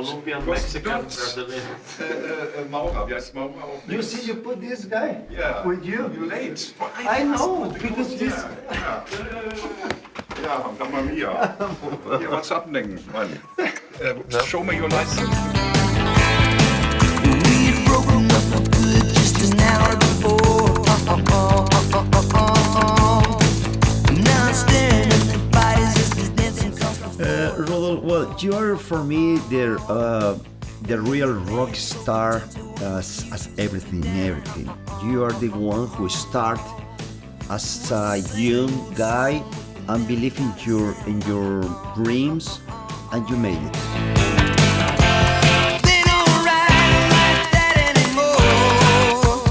Colombian, Mexican, Brazilian. Maurer, wie heißt Maurer auf You links? see, you put this guy Yeah. with you. You're late. I know, because this... Yeah, Mamma Mia. Yeah, what's happening, man? Show me your license. We'd broken up for good just an hour before. Now I'm staring at the bodies as they're dancing across the floor. Rudolf, well, you are for me the real rock star as everything. You are the one who start as a young guy and believe in your dreams, and you made it. They don't ride like that anymore.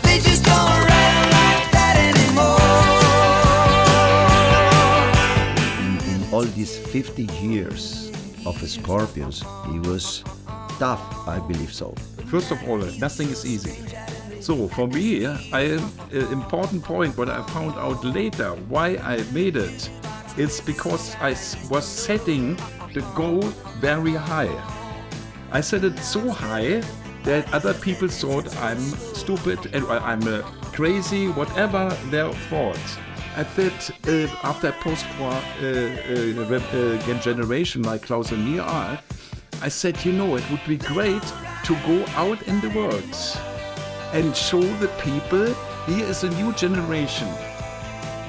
They just don't ride like that anymore. In all these 50 years of Scorpions, it was tough, I believe so. First of all, nothing is easy. So for me, important point what I found out later why I made it, it's because I was setting the goal very high. I set it so high that other people thought I'm stupid and I'm crazy, whatever their thoughts. I thought after post-war generation like Klaus and me are, I said, it would be great to go out in the world and show the people here is a new generation.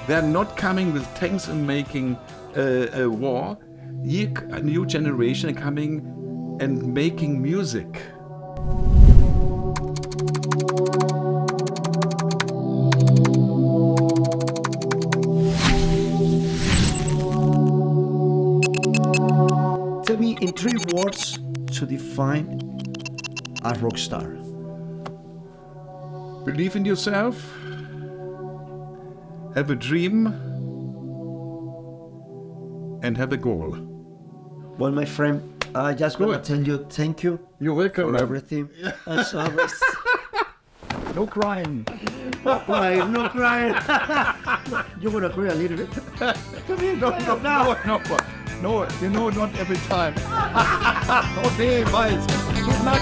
They're not coming with tanks and making a war. Here a new generation coming and making music. Tell me in 3 words to define a rock star. Believe in yourself, have a dream, and have a goal. Well, my friend, I just want to tell you thank you You're welcome. for everything. As always. No crying. No crying. You want to cry a little bit? Come here, No, not every time. Okay, bye. Good luck.